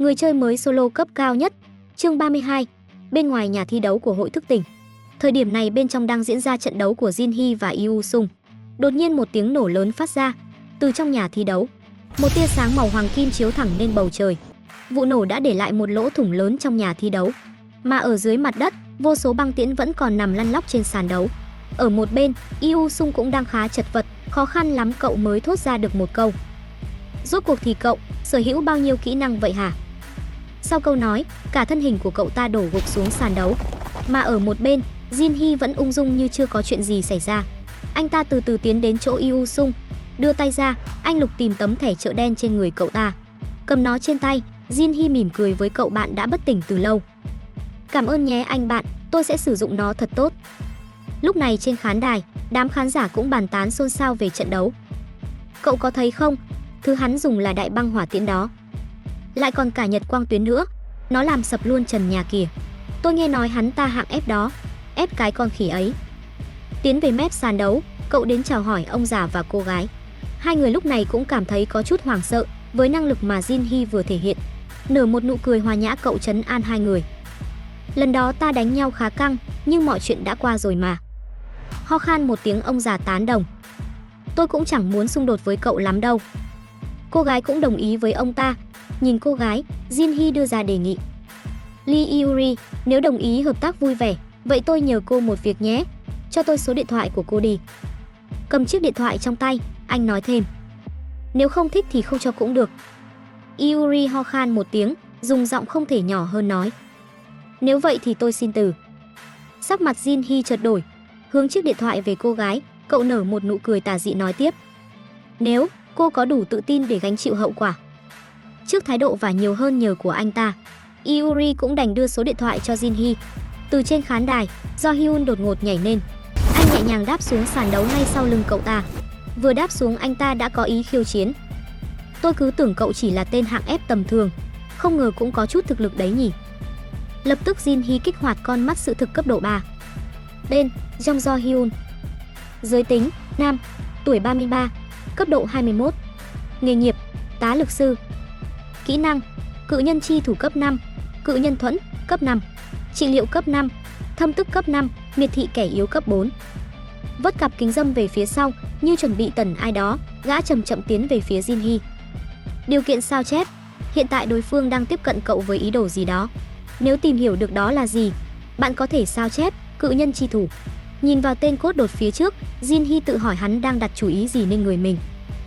Người chơi mới solo cấp cao nhất. Chương 32. Bên ngoài nhà thi đấu của hội thức tỉnh. Thời điểm này bên trong đang diễn ra trận đấu của Jinhee và Yu Sung. Đột nhiên một tiếng nổ lớn phát ra từ trong nhà thi đấu. Một tia sáng màu hoàng kim chiếu thẳng lên bầu trời. Vụ nổ đã để lại một lỗ thủng lớn trong nhà thi đấu. Mà ở dưới mặt đất, vô số băng tiễn vẫn còn nằm lăn lóc trên sàn đấu. Ở một bên, Yu Sung cũng đang khá chật vật, khó khăn lắm cậu mới thốt ra được một câu. Rốt cuộc thì cậu sở hữu bao nhiêu kỹ năng vậy hả? Sau câu nói, cả thân hình của cậu ta đổ gục xuống sàn đấu. Mà ở một bên, Jinhee vẫn ung dung như chưa có chuyện gì xảy ra. Anh ta từ từ tiến đến chỗ Yu Sung, đưa tay ra, anh lục tìm tấm thẻ chợ đen trên người cậu ta. Cầm nó trên tay, Jinhee mỉm cười với cậu bạn đã bất tỉnh từ lâu. Cảm ơn nhé anh bạn, tôi sẽ sử dụng nó thật tốt. Lúc này trên khán đài, đám khán giả cũng bàn tán xôn xao về trận đấu. Cậu có thấy không, thứ hắn dùng là đại băng hỏa tiễn đó. Lại còn cả nhật quang tuyến nữa, nó làm sập luôn trần nhà kìa. Tôi nghe nói hắn ta hạng ép đó, ép cái con khỉ ấy. Tiến về mép sàn đấu, cậu đến chào hỏi ông già và cô gái. Hai người lúc này cũng cảm thấy có chút hoảng sợ với năng lực mà Jinhee vừa thể hiện. Nở một nụ cười hòa nhã cậu trấn an hai người. Lần đó ta đánh nhau khá căng, nhưng mọi chuyện đã qua rồi mà. Ho khan một tiếng ông già tán đồng. Tôi cũng chẳng muốn xung đột với cậu lắm đâu. Cô gái cũng đồng ý với ông ta. Nhìn cô gái, Jinhee đưa ra đề nghị. Lee Yuri, nếu đồng ý hợp tác vui vẻ, vậy tôi nhờ cô một việc nhé. Cho tôi số điện thoại của cô đi. Cầm chiếc điện thoại trong tay, anh nói thêm. Nếu không thích thì không cho cũng được. Yuri ho khan một tiếng, dùng giọng không thể nhỏ hơn nói. Nếu vậy thì tôi xin từ. Sắc mặt Jinhee chợt đổi, hướng chiếc điện thoại về cô gái, cậu nở một nụ cười tà dị nói tiếp. Nếu cô có đủ tự tin để gánh chịu hậu quả. Trước thái độ và nhiều hơn nhờ của anh ta, Yuri cũng đành đưa số điện thoại cho Jinhee. Từ trên khán đài, Do Hyun đột ngột nhảy lên. Anh nhẹ nhàng đáp xuống sàn đấu ngay sau lưng cậu ta. Vừa đáp xuống anh ta đã có ý khiêu chiến. Tôi cứ tưởng cậu chỉ là tên hạng ép tầm thường, không ngờ cũng có chút thực lực đấy nhỉ. Lập tức Jinhee kích hoạt con mắt sự thực cấp độ 3. Tên: Jong Do Hyun. Giới tính: nam, tuổi 33, cấp độ 21. Nghề nghiệp: tá lực sư. Kỹ năng: cự nhân chi thủ cấp 5, cự nhân thuẫn cấp 5, trị liệu cấp 5, thâm tức cấp 5, miệt thị kẻ yếu cấp 4. Vất cặp kính râm về phía sau, như chuẩn bị tẩn ai đó, gã chậm chậm tiến về phía Jinhee. Điều kiện sao chép: hiện tại đối phương đang tiếp cận cậu với ý đồ gì đó. Nếu tìm hiểu được đó là gì, bạn có thể sao chép cự nhân chi thủ. Nhìn vào tên cốt đột phía trước, Jinhee tự hỏi hắn đang đặt chủ ý gì lên người mình.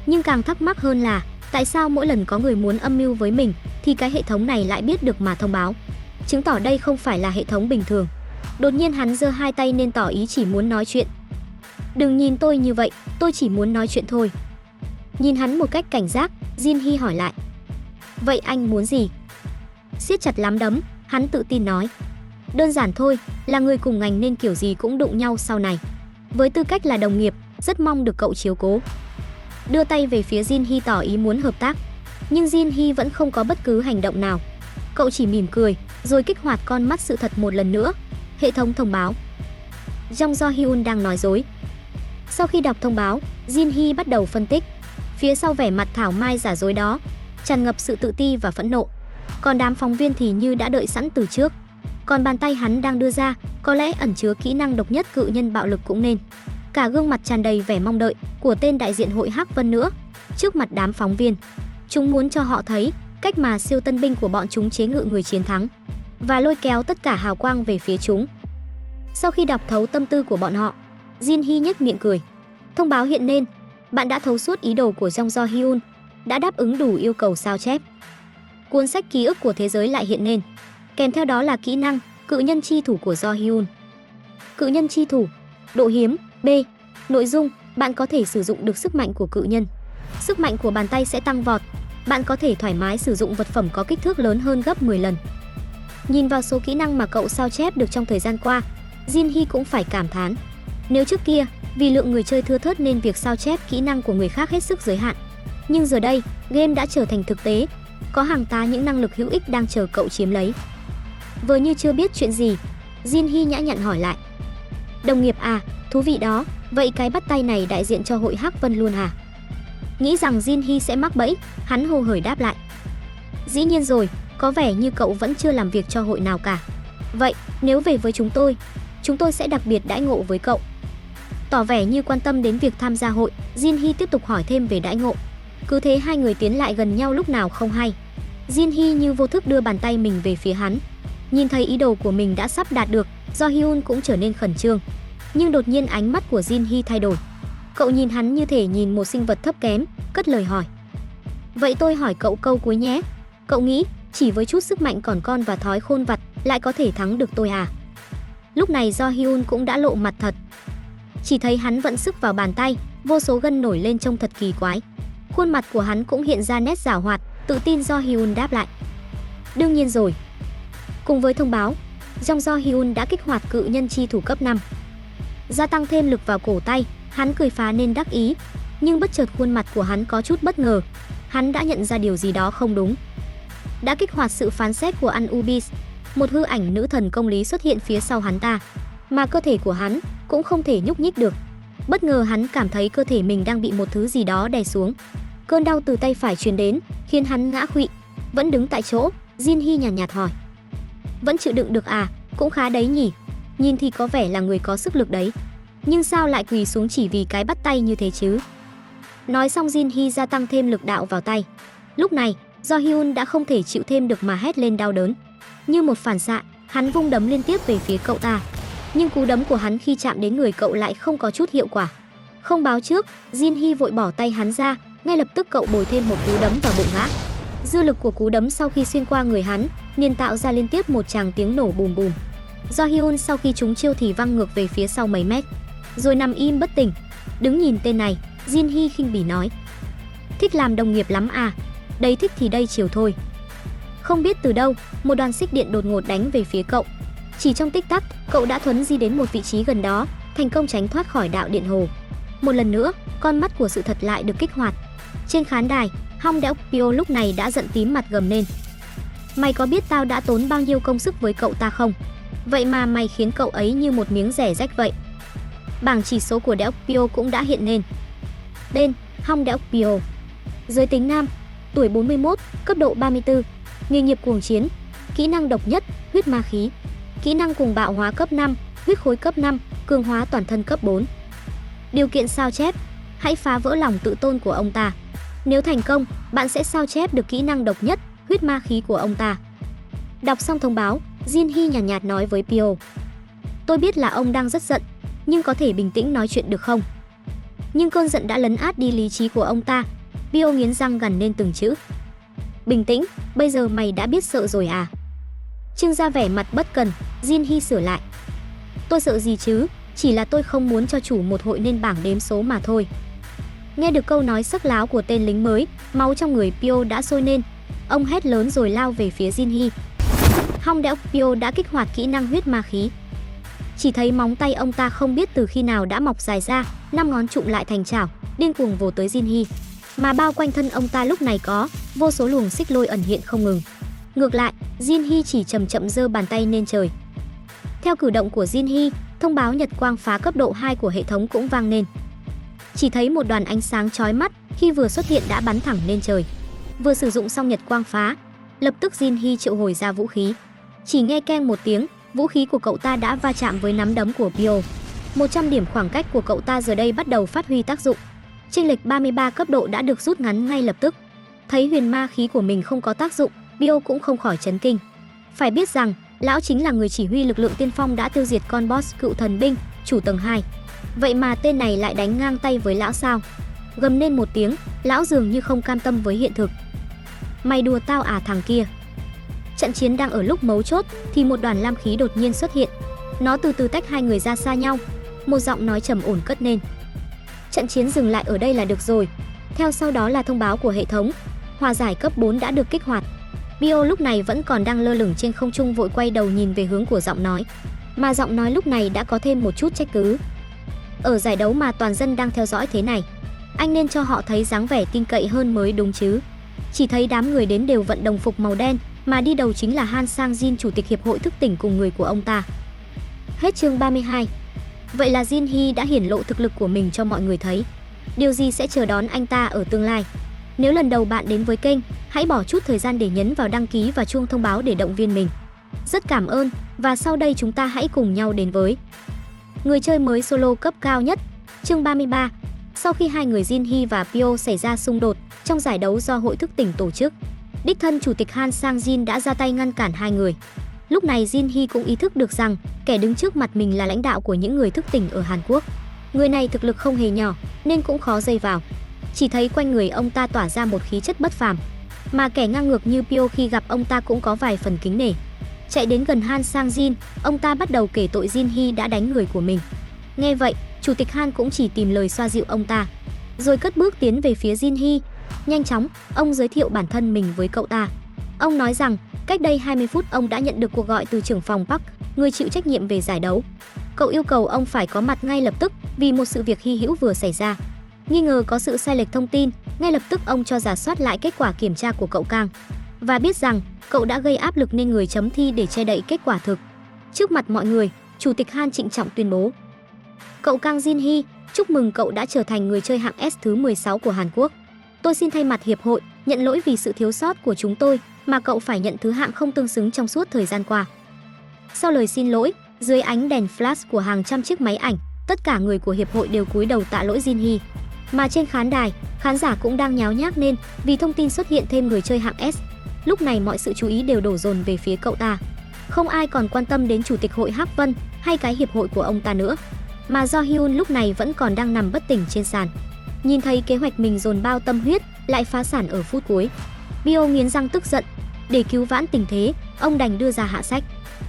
Nhưng càng thắc mắc hơn là tại sao mỗi lần có người muốn âm mưu với mình thì cái hệ thống này lại biết được mà thông báo, chứng tỏ đây không phải là hệ thống bình thường. Đột nhiên hắn giơ hai tay nên tỏ ý chỉ muốn nói chuyện. Đừng nhìn tôi như vậy, tôi chỉ muốn nói chuyện thôi. Nhìn hắn một cách cảnh giác, Jinhee hỏi lại. Vậy anh muốn gì? Siết chặt nắm đấm, hắn tự tin nói. Đơn giản thôi, là người cùng ngành nên kiểu gì cũng đụng nhau sau này. Với tư cách là đồng nghiệp, rất mong được cậu chiếu cố. Đưa tay về phía Jinhee tỏ ý muốn hợp tác, nhưng Jinhee vẫn không có bất cứ hành động nào. Cậu chỉ mỉm cười, rồi kích hoạt con mắt sự thật một lần nữa. Hệ thống thông báo. Jong Do Hyun đang nói dối. Sau khi đọc thông báo, Jinhee bắt đầu phân tích. Phía sau vẻ mặt thảo mai giả dối đó, tràn ngập sự tự ti và phẫn nộ. Còn đám phóng viên thì như đã đợi sẵn từ trước. Còn bàn tay hắn đang đưa ra, có lẽ ẩn chứa kỹ năng độc nhất cự nhân bạo lực cũng nên. Cả gương mặt tràn đầy vẻ mong đợi của tên đại diện hội Hắc Vân nữa. Trước mặt đám phóng viên, chúng muốn cho họ thấy cách mà siêu tân binh của bọn chúng chế ngự người chiến thắng và lôi kéo tất cả hào quang về phía chúng. Sau khi đọc thấu tâm tư của bọn họ, Jinhee nhếch miệng cười. Thông báo hiện lên, bạn đã thấu suốt ý đồ của Jong Do Hyun, đã đáp ứng đủ yêu cầu sao chép. Cuốn sách ký ức của thế giới lại hiện lên, kèm theo đó là kỹ năng cự nhân chi thủ của Do Hyun. Cự nhân chi thủ, độ hiếm B. Nội dung: bạn có thể sử dụng được sức mạnh của cự nhân. Sức mạnh của bàn tay sẽ tăng vọt. Bạn có thể thoải mái sử dụng vật phẩm có kích thước lớn hơn gấp 10 lần. Nhìn vào số kỹ năng mà cậu sao chép được trong thời gian qua, Jinhee cũng phải cảm thán. Nếu trước kia, vì lượng người chơi thưa thớt nên việc sao chép kỹ năng của người khác hết sức giới hạn, nhưng giờ đây, game đã trở thành thực tế, có hàng tá những năng lực hữu ích đang chờ cậu chiếm lấy. Vờ như chưa biết chuyện gì, Jinhee nhã nhặn hỏi lại. Đồng nghiệp à, thú vị đó, vậy cái bắt tay này đại diện cho hội Hắc Vân luôn hả? Nghĩ rằng Jinhee sẽ mắc bẫy, hắn hồ hởi đáp lại. Dĩ nhiên rồi, có vẻ như cậu vẫn chưa làm việc cho hội nào cả. Vậy, nếu về với chúng tôi sẽ đặc biệt đãi ngộ với cậu. Tỏ vẻ như quan tâm đến việc tham gia hội, Jin Hee tiếp tục hỏi thêm về đãi ngộ. Cứ thế hai người tiến lại gần nhau lúc nào không hay. Jin Hee như vô thức đưa bàn tay mình về phía hắn. Nhìn thấy ý đồ của mình đã sắp đạt được, Do Hyun cũng trở nên khẩn trương. Nhưng đột nhiên ánh mắt của Jin Hee thay đổi. Cậu nhìn hắn như thể nhìn một sinh vật thấp kém, cất lời hỏi. Vậy tôi hỏi cậu câu cuối nhé. Cậu nghĩ chỉ với chút sức mạnh còn con và thói khôn vặt lại có thể thắng được tôi à? Lúc này Do Hyun cũng đã lộ mặt thật. Chỉ thấy hắn vận sức vào bàn tay, vô số gân nổi lên trông thật kỳ quái. Khuôn mặt của hắn cũng hiện ra nét giảo hoạt, tự tin. Do Hyun đáp lại. Đương nhiên rồi. Cùng với thông báo, Do Hyun đã kích hoạt cự nhân chi thủ cấp 5. Gia tăng thêm lực vào cổ tay, hắn cười phá nên đắc ý. Nhưng bất chợt khuôn mặt của hắn có chút bất ngờ. Hắn đã nhận ra điều gì đó không đúng. Đã kích hoạt sự phán xét của Anubis, một hư ảnh nữ thần công lý xuất hiện phía sau hắn ta. Mà cơ thể của hắn cũng không thể nhúc nhích được. Bất ngờ hắn cảm thấy cơ thể mình đang bị một thứ gì đó đè xuống. Cơn đau từ tay phải truyền đến, khiến hắn ngã khuỵu. Vẫn đứng tại chỗ, Jin Hee nhàn nhạt hỏi. Vẫn chịu đựng được à? Cũng khá đấy nhỉ. Nhìn thì có vẻ là người có sức lực đấy. Nhưng sao lại quỳ xuống chỉ vì cái bắt tay như thế chứ? Nói xong Jin Hee gia tăng thêm lực đạo vào tay. Lúc này, Do Hyun đã không thể chịu thêm được mà hét lên đau đớn. Như một phản xạ, hắn vung đấm liên tiếp về phía cậu ta. Nhưng cú đấm của hắn khi chạm đến người cậu lại không có chút hiệu quả. Không báo trước, Jin Hee vội bỏ tay hắn ra, ngay lập tức cậu bồi thêm một cú đấm vào bụng ngã. Dư lực của cú đấm sau khi xuyên qua người hắn, liền tạo ra liên tiếp một tràng tiếng nổ bùm bùm. Do Hyun sau khi trúng chiêu thì văng ngược về phía sau mấy mét, rồi nằm im bất tỉnh. Đứng nhìn tên này, Jin Hee khinh bỉ nói. Thích làm đồng nghiệp lắm à? Đấy, thích thì đây chiều thôi. Không biết từ đâu, một đoàn xích điện đột ngột đánh về phía cậu. Chỉ trong tích tắc, cậu đã thuấn di đến một vị trí gần đó, thành công tránh thoát khỏi đạo điện hồ. Một lần nữa, con mắt của sự thật lại được kích hoạt. Trên khán đài, Hong Dae-pyo lúc này đã giận tím mặt gầm lên. Mày có biết tao đã tốn bao nhiêu công sức với cậu ta không? Vậy mà mày khiến cậu ấy như một miếng rẻ rách vậy. Bảng chỉ số của Dae-pyo cũng đã hiện lên. Tên: Hong Dae-pyo. Giới tính nam, tuổi 41, cấp độ 34. Nghề nghiệp cuồng chiến. Kỹ năng độc nhất, huyết ma khí. Kỹ năng cuồng bạo hóa cấp 5, huyết khối cấp 5, cường hóa toàn thân cấp 4. Điều kiện sao chép: hãy phá vỡ lòng tự tôn của ông ta. Nếu thành công, bạn sẽ sao chép được kỹ năng độc nhất, huyết ma khí của ông ta. Đọc xong thông báo, Jin Hee nhàn nhạt nói với Pyo. Tôi biết là ông đang rất giận, nhưng có thể bình tĩnh nói chuyện được không? Nhưng cơn giận đã lấn át đi lý trí của ông ta. Pyo nghiến răng gằn lên từng chữ. Bình tĩnh, bây giờ mày đã biết sợ rồi à? Trưng ra vẻ mặt bất cần, Jin Hee sửa lại. Tôi sợ gì chứ, chỉ là tôi không muốn cho chủ một hội nên bảng đếm số mà thôi. Nghe được câu nói sắc láo của tên lính mới, máu trong người Pyo đã sôi lên. Ông hét lớn rồi lao về phía Jin Hee. Hong Dae-pyo đã kích hoạt kỹ năng huyết ma khí. Chỉ thấy móng tay ông ta không biết từ khi nào đã mọc dài ra, 5 ngón trụm lại thành chảo, điên cuồng vồ tới Jin Hee. Mà bao quanh thân ông ta lúc này có vô số luồng xích lôi ẩn hiện không ngừng. Ngược lại, Jin Hee chỉ chậm chậm giơ bàn tay lên trời. Theo cử động của Jin Hee, thông báo nhật quang phá cấp độ 2 của hệ thống cũng vang lên. Chỉ thấy một đoàn ánh sáng chói mắt khi vừa xuất hiện đã bắn thẳng lên trời. Vừa sử dụng xong nhật quang phá, lập tức Jin Hee triệu hồi ra vũ khí. Chỉ nghe keng một tiếng, vũ khí của cậu ta đã va chạm với nắm đấm của Pyo. 100 điểm khoảng cách của cậu ta giờ đây bắt đầu phát huy tác dụng. Chênh lệch 33 cấp độ đã được rút ngắn ngay lập tức. Thấy huyền ma khí của mình không có tác dụng, Pyo cũng không khỏi chấn kinh. Phải biết rằng, lão chính là người chỉ huy lực lượng tiên phong đã tiêu diệt con boss cựu thần binh, chủ tầng 2. Vậy mà tên này lại đánh ngang tay với lão sao? Gầm lên một tiếng, lão dường như không cam tâm với hiện thực. Mày đùa tao à thằng kia? Trận chiến đang ở lúc mấu chốt thì một đoàn lam khí đột nhiên xuất hiện. Nó từ từ tách hai người ra xa nhau. Một giọng nói trầm ổn cất lên. Trận chiến dừng lại ở đây là được rồi. Theo sau đó là thông báo của hệ thống. Hòa giải cấp 4 đã được kích hoạt. Pyo lúc này vẫn còn đang lơ lửng trên không trung vội quay đầu nhìn về hướng của giọng nói. Mà giọng nói lúc này đã có thêm một chút trách cứ. Ở giải đấu mà toàn dân đang theo dõi thế này, anh nên cho họ thấy dáng vẻ tin cậy hơn mới đúng chứ. Chỉ thấy đám người đến đều vận đồng phục màu đen, mà đi đầu chính là Han Sang-jin, chủ tịch hiệp hội thức tỉnh cùng người của ông ta. Hết chương 32. Vậy là Jin Hee đã hiển lộ thực lực của mình cho mọi người thấy. Điều gì sẽ chờ đón anh ta ở tương lai? Nếu lần đầu bạn đến với kênh, hãy bỏ chút thời gian để nhấn vào đăng ký và chuông thông báo để động viên mình. Rất cảm ơn, và sau đây chúng ta hãy cùng nhau đến với người chơi mới solo cấp cao nhất. Chương 33. Sau khi hai người Jin Hee và Pyo xảy ra xung đột trong giải đấu do hội thức tỉnh tổ chức, đích thân chủ tịch Han Sang-jin đã ra tay ngăn cản hai người. Lúc này Jin Hee cũng ý thức được rằng kẻ đứng trước mặt mình là lãnh đạo của những người thức tỉnh ở Hàn Quốc. Người này thực lực không hề nhỏ nên cũng khó dây vào. Chỉ thấy quanh người ông ta tỏa ra một khí chất bất phàm, mà kẻ ngang ngược như Pyo khi gặp ông ta cũng có vài phần kính nể. Chạy đến gần Han Sang-jin, ông ta bắt đầu kể tội Jin Hee đã đánh người của mình. Nghe vậy, chủ tịch Han cũng chỉ tìm lời xoa dịu ông ta, rồi cất bước tiến về phía Jin Hee. Nhanh chóng, ông giới thiệu bản thân mình với cậu ta. Ông nói rằng cách đây 20 phút ông đã nhận được cuộc gọi từ trưởng phòng Park, người chịu trách nhiệm về giải đấu. Cậu yêu cầu ông phải có mặt ngay lập tức vì một sự việc hy hữu vừa xảy ra. Nghi ngờ có sự sai lệch thông tin, ngay lập tức ông cho rà soát lại kết quả kiểm tra của cậu Kang và biết rằng cậu đã gây áp lực nên người chấm thi để che đậy kết quả thực. Trước mặt mọi người, chủ tịch Han trịnh trọng tuyên bố: "Cậu Kang Jin Hee, chúc mừng cậu đã trở thành người chơi hạng S thứ 16 của Hàn Quốc. Tôi xin thay mặt hiệp hội nhận lỗi vì sự thiếu sót của chúng tôi mà cậu phải nhận thứ hạng không tương xứng trong suốt thời gian qua." Sau lời xin lỗi, dưới ánh đèn flash của hàng trăm chiếc máy ảnh, tất cả người của hiệp hội đều cúi đầu tạ lỗi Jin Hee. Mà trên khán đài, khán giả cũng đang nháo nhác nên vì thông tin xuất hiện thêm người chơi hạng S. Lúc này mọi sự chú ý đều đổ dồn về phía cậu ta. Không ai còn quan tâm đến chủ tịch hội Hắc Vân hay cái hiệp hội của ông ta nữa, mà Do Hyun lúc này vẫn còn đang nằm bất tỉnh trên sàn. Nhìn thấy kế hoạch mình dồn bao tâm huyết lại phá sản ở phút cuối, Pyo nghiến răng tức giận. Để cứu vãn tình thế, ông đành đưa ra hạ sách.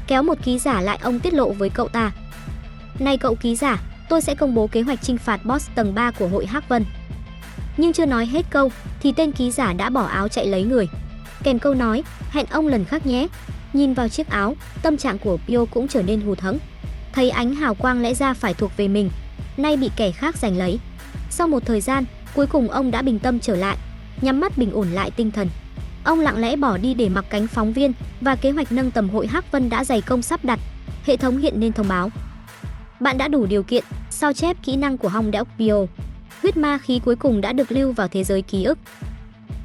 Kéo một ký giả lại, ông tiết lộ với cậu ta: "Này cậu ký giả, tôi sẽ công bố kế hoạch trừng phạt boss tầng 3 của hội Hắc Vân." Nhưng chưa nói hết câu thì tên ký giả đã bỏ áo chạy lấy người, kèm câu nói: "Hẹn ông lần khác nhé." Nhìn vào chiếc áo, tâm trạng của Pyo cũng trở nên hụt hẫng. Thấy ánh hào quang lẽ ra phải thuộc về mình, nay bị kẻ khác giành lấy. Sau một thời gian, cuối cùng ông đã bình tâm trở lại, nhắm mắt bình ổn lại tinh thần. Ông lặng lẽ bỏ đi để mặc cánh phóng viên, và kế hoạch nâng tầm hội Hắc Vân đã dày công sắp đặt. Hệ thống hiện lên thông báo: "Bạn đã đủ điều kiện sao chép kỹ năng của Hong Deok Pyo." Huyết ma khí cuối cùng đã được lưu vào thế giới ký ức.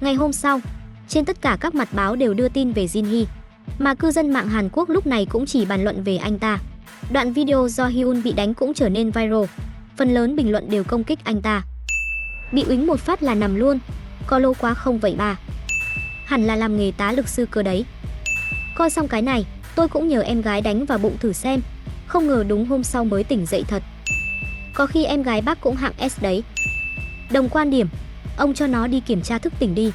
Ngày hôm sau, trên tất cả các mặt báo đều đưa tin về Jin Hee, mà cư dân mạng Hàn Quốc lúc này cũng chỉ bàn luận về anh ta. Đoạn video do Hyun bị đánh cũng trở nên viral. Phần lớn bình luận đều công kích anh ta: "Bị uýnh một phát là nằm luôn, có lô quá không vậy bà? Hẳn là làm nghề tá lực sư cơ đấy. Coi xong cái này, tôi cũng nhờ em gái đánh vào bụng thử xem, không ngờ đúng hôm sau mới tỉnh dậy thật. Có khi em gái bác cũng hạng S đấy." Đồng quan điểm: "Ông cho nó đi kiểm tra thức tỉnh đi."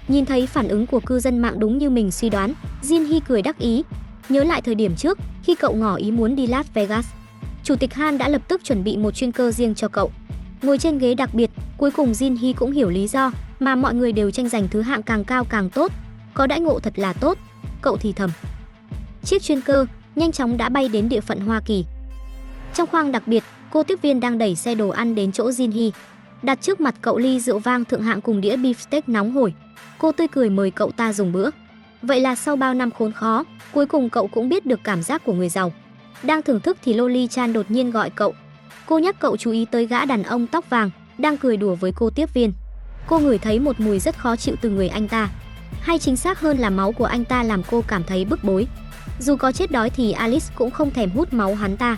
Nhìn thấy phản ứng của cư dân mạng đúng như mình suy đoán, Jin Hee cười đắc ý. Nhớ lại thời điểm trước, khi cậu ngỏ ý muốn đi Las Vegas, chủ tịch Han đã lập tức chuẩn bị một chuyên cơ riêng cho cậu. Ngồi trên ghế đặc biệt, cuối cùng Jin Hee cũng hiểu lý do mà mọi người đều tranh giành thứ hạng càng cao càng tốt. Có đãi ngộ thật là tốt, cậu thì thầm. Chiếc chuyên cơ nhanh chóng đã bay đến địa phận Hoa Kỳ. Trong khoang đặc biệt, cô tiếp viên đang đẩy xe đồ ăn đến chỗ Jin Hee, đặt trước mặt cậu ly rượu vang thượng hạng cùng đĩa beef steak nóng hổi. Cô tươi cười mời cậu ta dùng bữa. Vậy là sau bao năm khốn khó, cuối cùng cậu cũng biết được cảm giác của người giàu. Đang thưởng thức thì Loli Chan đột nhiên gọi cậu. Cô nhắc cậu chú ý tới gã đàn ông tóc vàng đang cười đùa với cô tiếp viên. Cô ngửi thấy một mùi rất khó chịu từ người anh ta, hay chính xác hơn là máu của anh ta, làm cô cảm thấy bức bối. Dù có chết đói thì Alice cũng không thèm hút máu hắn ta.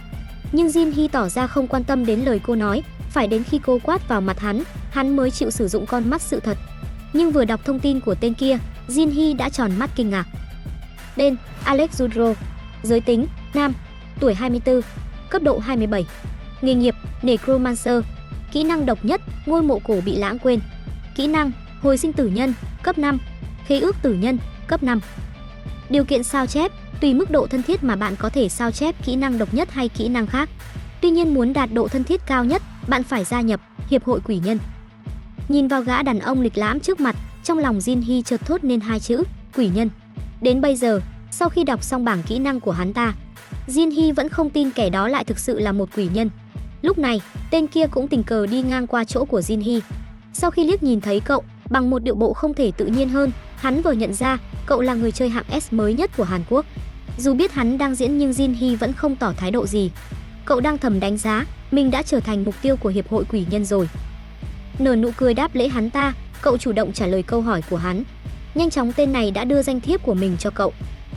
Nhưng Jin Hee tỏ ra không quan tâm đến lời cô nói, phải đến khi cô quát vào mặt hắn mới chịu sử dụng con mắt sự thật. Nhưng vừa đọc thông tin của tên kia, Jin Hee đã tròn mắt kinh ngạc. Tên: Alex Judro. Giới tính: nam. Tuổi: 24. Cấp độ: 27. Nghề nghiệp: Necromancer. Kỹ năng độc nhất: ngôi mộ cổ bị lãng quên. Kỹ năng: hồi sinh tử nhân, cấp 5. Khế ước tử nhân, cấp 5. Điều kiện sao chép: tùy mức độ thân thiết mà bạn có thể sao chép kỹ năng độc nhất hay kỹ năng khác. Tuy nhiên muốn đạt độ thân thiết cao nhất, bạn phải gia nhập hiệp hội quỷ nhân. Nhìn vào gã đàn ông lịch lãm trước mặt, trong lòng Jin Hee chợt thốt nên hai chữ: quỷ nhân. Đến bây giờ, sau khi đọc xong bảng kỹ năng của hắn ta, Jin Hee vẫn không tin kẻ đó lại thực sự là một quỷ nhân. Lúc này, tên kia cũng tình cờ đi ngang qua chỗ của Jin Hee. Sau khi liếc nhìn thấy cậu, bằng một điệu bộ không thể tự nhiên hơn, hắn vừa nhận ra cậu là người chơi hạng S mới nhất của Hàn Quốc. Dù biết hắn đang diễn nhưng Jin Hee vẫn không tỏ thái độ gì. Cậu đang thầm đánh giá mình đã trở thành mục tiêu của hiệp hội quỷ nhân rồi. Nở nụ cười đáp lễ hắn ta, cậu chủ động trả lời câu hỏi của hắn. Nhanh chóng tên này đã đưa danh thiếp của mình cho cậu.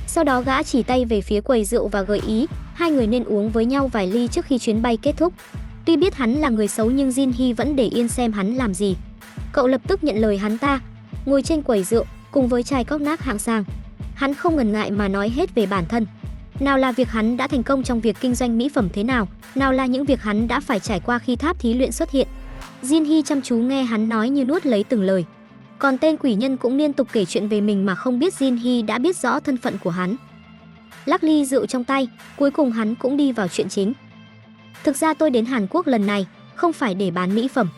Sau đó gã chỉ tay về phía quầy rượu và gợi ý hai người nên uống với nhau vài ly trước khi chuyến bay kết thúc. Tuy biết hắn là người xấu nhưng Jin Hee vẫn để yên xem hắn làm gì. Cậu lập tức nhận lời hắn ta, ngồi trên quầy rượu cùng với chai cognac hạng sang. Hắn không ngần ngại mà nói hết về bản thân. Nào là việc hắn đã thành công trong việc kinh doanh mỹ phẩm thế nào, nào là những việc hắn đã phải trải qua khi tháp thí luyện xuất hiện. Jin Hee chăm chú nghe hắn nói như nuốt lấy từng lời. Còn tên quỷ nhân cũng liên tục kể chuyện về mình mà không biết Jin Hee đã biết rõ thân phận của hắn. Lắc ly rượu trong tay, cuối cùng hắn cũng đi vào chuyện chính. Thực ra tôi đến Hàn Quốc lần này không phải để bán mỹ phẩm,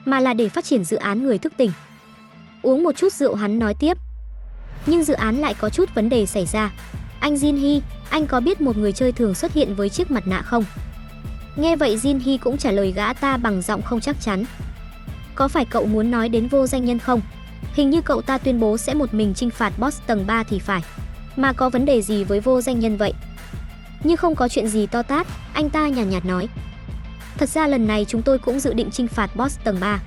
mà là để phát triển dự án người thức tỉnh. Uống một chút rượu hắn nói tiếp. Nhưng dự án lại có chút vấn đề xảy ra. Anh Jin Hee, anh có biết một người chơi thường xuất hiện với chiếc mặt nạ không? Nghe vậy Jin Hee cũng trả lời gã ta bằng giọng không chắc chắn. Có phải cậu muốn nói đến Vô Danh Nhân không? Hình như cậu ta tuyên bố sẽ một mình chinh phạt boss tầng 3 thì phải. Mà có vấn đề gì với Vô Danh Nhân vậy? Như không có chuyện gì to tát, anh ta nhàn nhạt nói. Thật ra lần này chúng tôi cũng dự định chinh phạt boss tầng 3,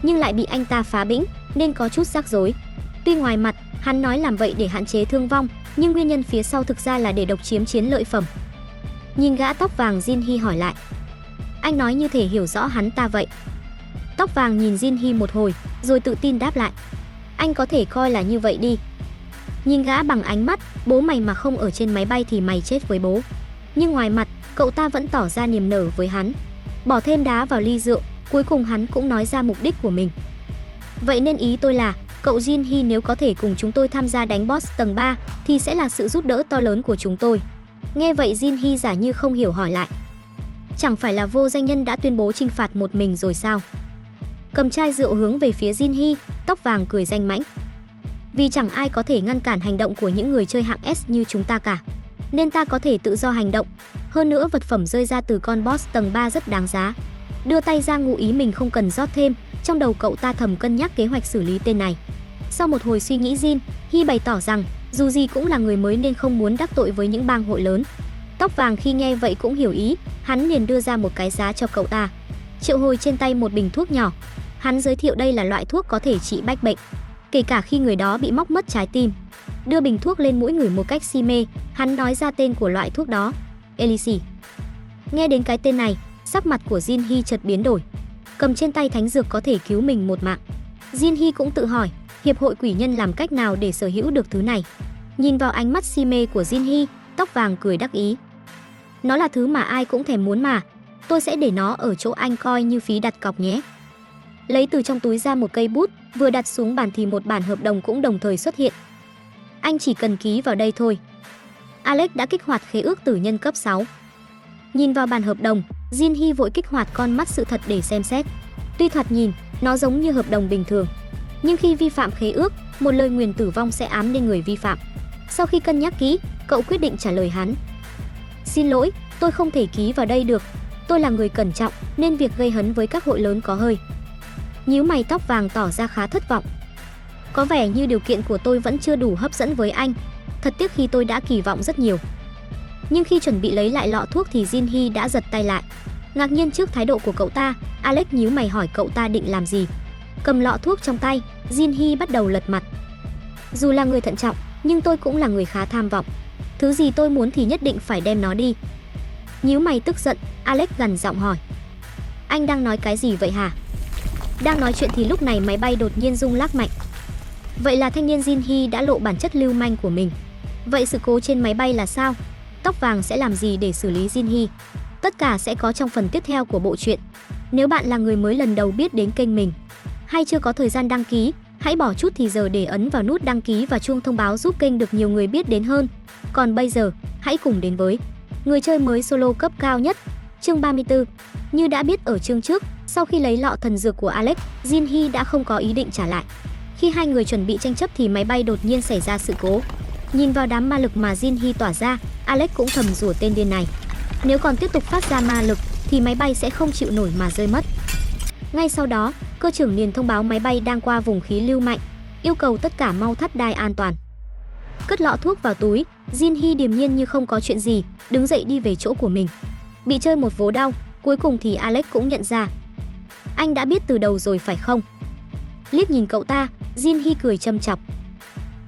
nhưng lại bị anh ta phá bĩnh nên có chút rắc rối. Tuy ngoài mặt hắn nói làm vậy để hạn chế thương vong, nhưng nguyên nhân phía sau thực ra là để độc chiếm chiến lợi phẩm. Nhìn gã tóc vàng, Jin Hee hỏi lại. Anh nói như thể hiểu rõ hắn ta vậy. Tóc vàng nhìn Jin Hee một hồi rồi tự tin đáp lại. Anh có thể coi là như vậy đi. Nhìn gã bằng ánh mắt, bố mày mà không ở trên máy bay thì mày chết với bố. Nhưng ngoài mặt, cậu ta vẫn tỏ ra niềm nở với hắn. Bỏ thêm đá vào ly rượu, cuối cùng hắn cũng nói ra mục đích của mình. Vậy nên ý tôi là, cậu Jin Hee nếu có thể cùng chúng tôi tham gia đánh boss tầng 3 thì sẽ là sự giúp đỡ to lớn của chúng tôi. Nghe vậy Jin Hee giả như không hiểu hỏi lại. Chẳng phải là Vô Danh Nhân đã tuyên bố chinh phạt một mình rồi sao? Cầm chai rượu hướng về phía Jin Hee, tóc vàng cười danh mãnh. Vì chẳng ai có thể ngăn cản hành động của những người chơi hạng S như chúng ta cả, nên ta có thể tự do hành động. Hơn nữa vật phẩm rơi ra từ con boss tầng 3 rất đáng giá. Đưa tay ra ngụ ý mình không cần rót thêm. Trong đầu cậu ta thầm cân nhắc kế hoạch xử lý tên này. Sau một hồi suy nghĩ, Jin Hee bày tỏ rằng dù gì cũng là người mới nên không muốn đắc tội với những bang hội lớn. Tóc vàng khi nghe vậy cũng hiểu ý, hắn liền đưa ra một cái giá cho cậu ta. Triệu hồi trên tay một bình thuốc nhỏ. Hắn giới thiệu đây là loại thuốc có thể trị bách bệnh, kể cả khi người đó bị móc mất trái tim. Đưa bình thuốc lên mũi ngửi một cách si mê, hắn nói ra tên của loại thuốc đó, Elixir. Nghe đến cái tên này, sắc mặt của Jin Hee chợt biến đổi. Cầm trên tay thánh dược có thể cứu mình một mạng. Jin Hee cũng tự hỏi, hiệp hội quỷ nhân làm cách nào để sở hữu được thứ này. Nhìn vào ánh mắt si mê của Jin Hee, tóc vàng cười đắc ý. Nó là thứ mà ai cũng thèm muốn mà. Tôi sẽ để nó ở chỗ anh coi như phí đặt cọc nhé. Lấy từ trong túi ra một cây bút, vừa đặt xuống bàn thì một bản hợp đồng cũng đồng thời xuất hiện. Anh chỉ cần ký vào đây thôi. Alex đã kích hoạt khế ước tử nhân cấp 6. Nhìn vào bản hợp đồng, Jin Hee vội kích hoạt con mắt sự thật để xem xét. Tuy thoạt nhìn, nó giống như hợp đồng bình thường, nhưng khi vi phạm khế ước, một lời nguyền tử vong sẽ ám lên người vi phạm. Sau khi cân nhắc kỹ, cậu quyết định trả lời hắn. Xin lỗi, tôi không thể ký vào đây được. Tôi là người cẩn trọng nên việc gây hấn với các hội lớn có hơi. Nhíu mày, tóc vàng tỏ ra khá thất vọng. Có vẻ như điều kiện của tôi vẫn chưa đủ hấp dẫn với anh. Thật tiếc khi tôi đã kỳ vọng rất nhiều. Nhưng khi chuẩn bị lấy lại lọ thuốc thì Jin Hee đã giật tay lại. Ngạc nhiên trước thái độ của cậu ta, Alex nhíu mày hỏi cậu ta định làm gì. Cầm lọ thuốc trong tay, Jin Hee bắt đầu lật mặt. Dù là người thận trọng, nhưng tôi cũng là người khá tham vọng. Thứ gì tôi muốn thì nhất định phải đem nó đi. Nhíu mày tức giận, Alex gằn giọng hỏi. Anh đang nói cái gì vậy hả? Đang nói chuyện thì lúc này máy bay đột nhiên rung lắc mạnh. Vậy là thanh niên Jin Hee đã lộ bản chất lưu manh của mình. Vậy sự cố trên máy bay là sao? Tóc vàng sẽ làm gì để xử lý Jin Hee? Tất cả sẽ có trong phần tiếp theo của bộ truyện. Nếu bạn là người mới lần đầu biết đến kênh mình, hay chưa có thời gian đăng ký, hãy bỏ chút thì giờ để ấn vào nút đăng ký và chuông thông báo giúp kênh được nhiều người biết đến hơn. Còn bây giờ, hãy cùng đến với người chơi mới solo cấp cao nhất, chương 34. Như đã biết ở chương trước, sau khi lấy lọ thần dược của Alex, Jin Hee đã không có ý định trả lại. Khi hai người chuẩn bị tranh chấp thì máy bay đột nhiên xảy ra sự cố. Nhìn vào đám ma lực mà Jin Hee tỏa ra, Alex cũng thầm rủa tên điên này. Nếu còn tiếp tục phát ra ma lực thì máy bay sẽ không chịu nổi mà rơi mất. Ngay sau đó, cơ trưởng liền thông báo máy bay đang qua vùng khí lưu mạnh, yêu cầu tất cả mau thắt đai an toàn. Cất lọ thuốc vào túi, Jin Hee điềm nhiên như không có chuyện gì, đứng dậy đi về chỗ của mình. Bị chơi một vố đau, cuối cùng thì Alex cũng nhận ra. Anh đã biết từ đầu rồi phải không? Liếc nhìn cậu ta, Jin Hee cười châm chọc.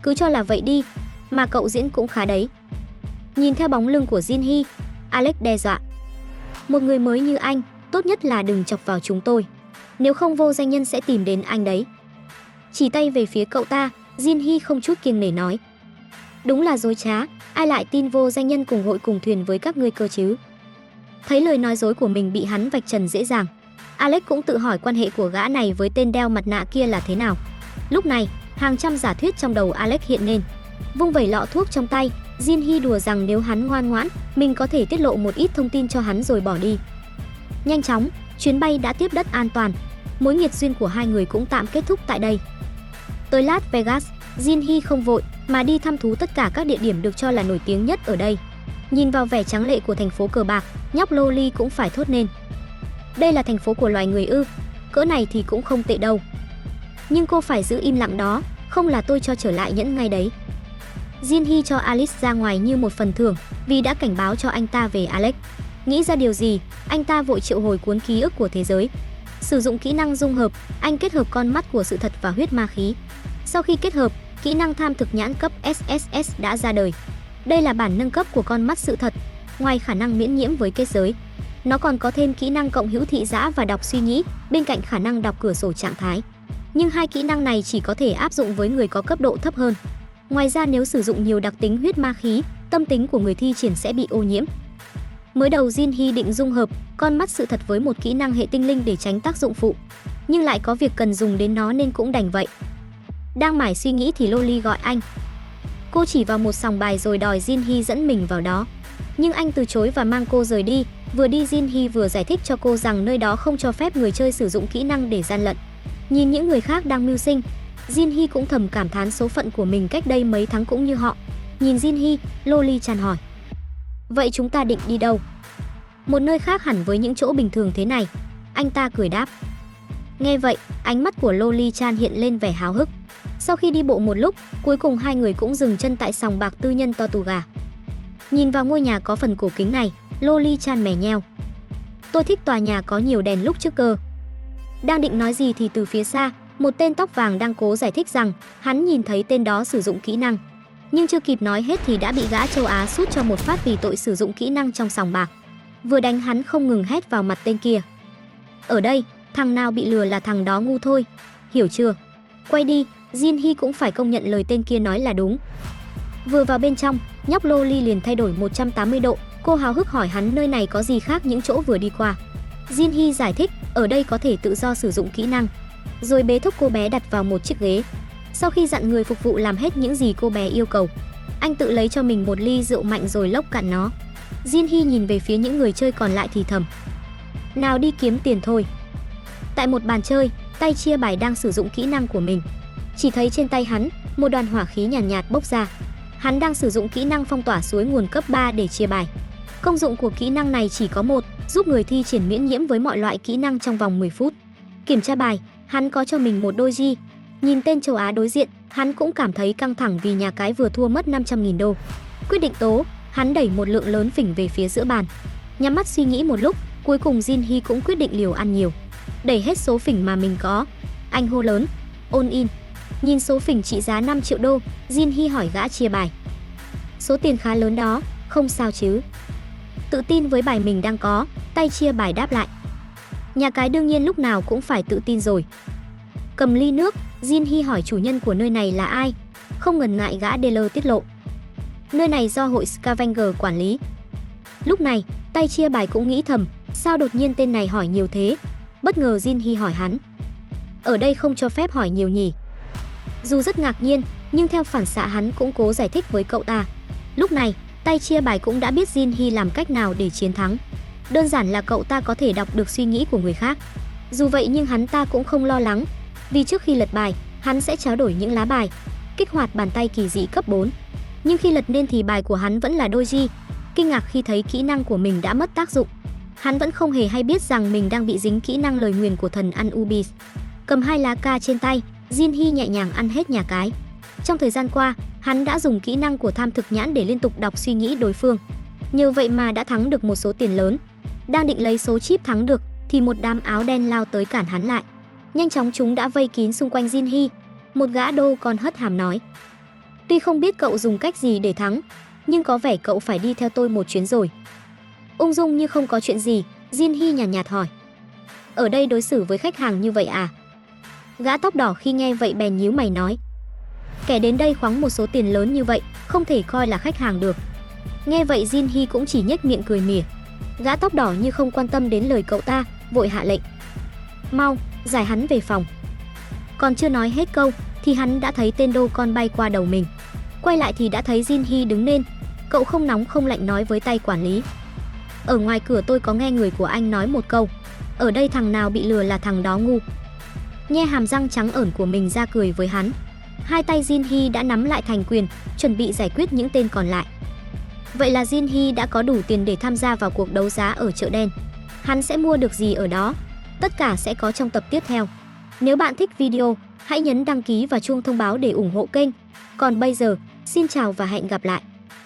Cứ cho là vậy đi, mà cậu diễn cũng khá đấy. Nhìn theo bóng lưng của Jin Hee, Alex đe dọa. Một người mới như anh, tốt nhất là đừng chọc vào chúng tôi. Nếu không vô danh nhân sẽ tìm đến anh đấy. Chỉ tay về phía cậu ta, Jin Hee không chút kiêng nể nói. Đúng là dối trá, ai lại tin vô danh nhân cùng hội cùng thuyền với các ngươi cơ chứ. Thấy lời nói dối của mình bị hắn vạch trần dễ dàng, Alex cũng tự hỏi quan hệ của gã này với tên đeo mặt nạ kia là thế nào. Lúc này, hàng trăm giả thuyết trong đầu Alex hiện lên. Vung vẩy lọ thuốc trong tay, Jin Hee đùa rằng nếu hắn ngoan ngoãn, mình có thể tiết lộ một ít thông tin cho hắn rồi bỏ đi. Nhanh chóng, chuyến bay đã tiếp đất an toàn. Mối nghiệt duyên của hai người cũng tạm kết thúc tại đây. Tới Las Vegas, Jin Hee không vội mà đi thăm thú tất cả các địa điểm được cho là nổi tiếng nhất ở đây. Nhìn vào vẻ tráng lệ của thành phố cờ bạc, nhóc Loli cũng phải thốt lên. Đây là thành phố của loài người ư? Cỡ này thì cũng không tệ đâu. Nhưng cô phải giữ im lặng đó, không là tôi cho trở lại nhẫn ngay đấy. Jin Hee cho Alice ra ngoài như một phần thưởng vì đã cảnh báo cho anh ta về Alex. Nghĩ ra điều gì, anh ta vội triệu hồi cuốn ký ức của thế giới. Sử dụng kỹ năng dung hợp, anh kết hợp con mắt của sự thật và huyết ma khí. Sau khi kết hợp, kỹ năng tham thực nhãn cấp SSS đã ra đời. Đây là bản nâng cấp của con mắt sự thật. Ngoài khả năng miễn nhiễm với kết giới, nó còn có thêm kỹ năng cộng hữu thị dã và đọc suy nghĩ, bên cạnh khả năng đọc cửa sổ trạng thái. Nhưng hai kỹ năng này chỉ có thể áp dụng với người có cấp độ thấp hơn. Ngoài ra nếu sử dụng nhiều đặc tính huyết ma khí, tâm tính của người thi triển sẽ bị ô nhiễm. Mới đầu Jin Hee định dung hợp con mắt sự thật với một kỹ năng hệ tinh linh để tránh tác dụng phụ, nhưng lại có việc cần dùng đến nó nên cũng đành vậy. Đang mải suy nghĩ thì Loli gọi anh. Cô chỉ vào một sòng bài rồi đòi Jin Hee dẫn mình vào đó, nhưng anh từ chối và mang cô rời đi. Vừa đi Jin Hee vừa giải thích cho cô rằng nơi đó không cho phép người chơi sử dụng kỹ năng để gian lận. Nhìn những người khác đang mưu sinh, Jin Hee cũng thầm cảm thán số phận của mình cách đây mấy tháng cũng như họ. Nhìn Jin Hee, Loli tràn hỏi. Vậy chúng ta định đi đâu? Một nơi khác hẳn với những chỗ bình thường thế này, anh ta cười đáp. Nghe vậy, ánh mắt của Loli Chan hiện lên vẻ háo hức. Sau khi đi bộ một lúc, cuối cùng hai người cũng dừng chân tại sòng bạc tư nhân Tortuga. Nhìn vào ngôi nhà có phần cổ kính này, Loli Chan mè nheo. Tôi thích tòa nhà có nhiều đèn lúc trước cơ. Đang định nói gì thì từ phía xa, một tên tóc vàng đang cố giải thích rằng hắn nhìn thấy tên đó sử dụng kỹ năng. Nhưng chưa kịp nói hết thì đã bị gã châu Á sút cho một phát vì tội sử dụng kỹ năng trong sòng bạc. Vừa đánh hắn không ngừng hét vào mặt tên kia. Ở đây, thằng nào bị lừa là thằng đó ngu thôi. Hiểu chưa? Quay đi, Jin Hee cũng phải công nhận lời tên kia nói là đúng. Vừa vào bên trong, nhóc Loli liền thay đổi 180 độ. Cô háo hức hỏi hắn nơi này có gì khác những chỗ vừa đi qua. Jin Hee giải thích, ở đây có thể tự do sử dụng kỹ năng. Rồi bế thúc cô bé đặt vào một chiếc ghế. Sau khi dặn người phục vụ làm hết những gì cô bé yêu cầu, anh tự lấy cho mình một ly rượu mạnh rồi lốc cạn nó. Jin Hee nhìn về phía những người chơi còn lại thì thầm. Nào đi kiếm tiền thôi. Tại một bàn chơi, tay chia bài đang sử dụng kỹ năng của mình. Chỉ thấy trên tay hắn, một đoàn hỏa khí nhàn nhạt bốc ra. Hắn đang sử dụng kỹ năng phong tỏa suối nguồn cấp 3 để chia bài. Công dụng của kỹ năng này chỉ có một, giúp người thi triển miễn nhiễm với mọi loại kỹ năng trong vòng 10 phút. Kiểm tra bài, hắn có cho mình một đôi G. Nhìn tên châu Á đối diện, hắn cũng cảm thấy căng thẳng vì nhà cái vừa thua mất 500.000 đô. Quyết định tố, hắn đẩy một lượng lớn phỉnh về phía giữa bàn. Nhắm mắt suy nghĩ một lúc, cuối cùng Jin Hee cũng quyết định liều ăn nhiều. Đẩy hết số phỉnh mà mình có. Anh hô lớn, all in. Nhìn số phỉnh trị giá 5 triệu đô, Jin Hee hỏi gã chia bài. Số tiền khá lớn đó, không sao chứ? Tự tin với bài mình đang có, tay chia bài đáp lại. Nhà cái đương nhiên lúc nào cũng phải tự tin rồi. Cầm ly nước, Jin Hee hỏi chủ nhân của nơi này là ai. Không ngần ngại gã dealer tiết lộ. Nơi này do hội Scavenger quản lý. Lúc này, tay chia bài cũng nghĩ thầm, sao đột nhiên tên này hỏi nhiều thế? Bất ngờ Jin Hee hỏi hắn. Ở đây không cho phép hỏi nhiều nhỉ? Dù rất ngạc nhiên, nhưng theo phản xạ hắn cũng cố giải thích với cậu ta. Lúc này, tay chia bài cũng đã biết Jin Hee làm cách nào để chiến thắng. Đơn giản là cậu ta có thể đọc được suy nghĩ của người khác. Dù vậy nhưng hắn ta cũng không lo lắng, vì trước khi lật bài, hắn sẽ trao đổi những lá bài, kích hoạt bàn tay kỳ dị cấp 4. Nhưng khi lật lên thì bài của hắn vẫn là đôi G. Kinh ngạc khi thấy kỹ năng của mình đã mất tác dụng. Hắn vẫn không hề hay biết rằng mình đang bị dính kỹ năng lời nguyền của thần Anubis. Cầm hai lá ca trên tay, Jin Hee nhẹ nhàng ăn hết nhà cái. Trong thời gian qua, hắn đã dùng kỹ năng của tham thực nhãn để liên tục đọc suy nghĩ đối phương. Nhờ vậy mà đã thắng được một số tiền lớn. Đang định lấy số chip thắng được thì một đám áo đen lao tới cản hắn lại. Nhanh chóng chúng đã vây kín xung quanh Jin Hee. Một gã đô con hất hàm nói: "Tuy không biết cậu dùng cách gì để thắng, nhưng có vẻ cậu phải đi theo tôi một chuyến rồi." Ung dung như không có chuyện gì, Jin Hee nhàn nhạt hỏi: "Ở đây đối xử với khách hàng như vậy à?" Gã tóc đỏ khi nghe vậy bèn nhíu mày nói: "Kẻ đến đây khoáng một số tiền lớn như vậy, không thể coi là khách hàng được." Nghe vậy Jin Hee cũng chỉ nhếch miệng cười mỉa. Gã tóc đỏ như không quan tâm đến lời cậu ta, vội hạ lệnh: "Mau, giải hắn về phòng." Còn chưa nói hết câu thì hắn đã thấy tên đô con bay qua đầu mình. Quay lại thì đã thấy Jin Hee đứng lên. Cậu không nóng không lạnh nói với tay quản lý: "Ở ngoài cửa tôi có nghe người của anh nói một câu, ở đây thằng nào bị lừa là thằng đó ngu." Nhe hàm răng trắng ởn của mình ra cười với hắn. Hai tay Jin Hee đã nắm lại thành quyền, chuẩn bị giải quyết những tên còn lại. Vậy là Jin Hee đã có đủ tiền để tham gia vào cuộc đấu giá ở chợ đen. Hắn sẽ mua được gì ở đó? Tất cả sẽ có trong tập tiếp theo. Nếu bạn thích video, hãy nhấn đăng ký và chuông thông báo để ủng hộ kênh. Còn bây giờ, xin chào và hẹn gặp lại.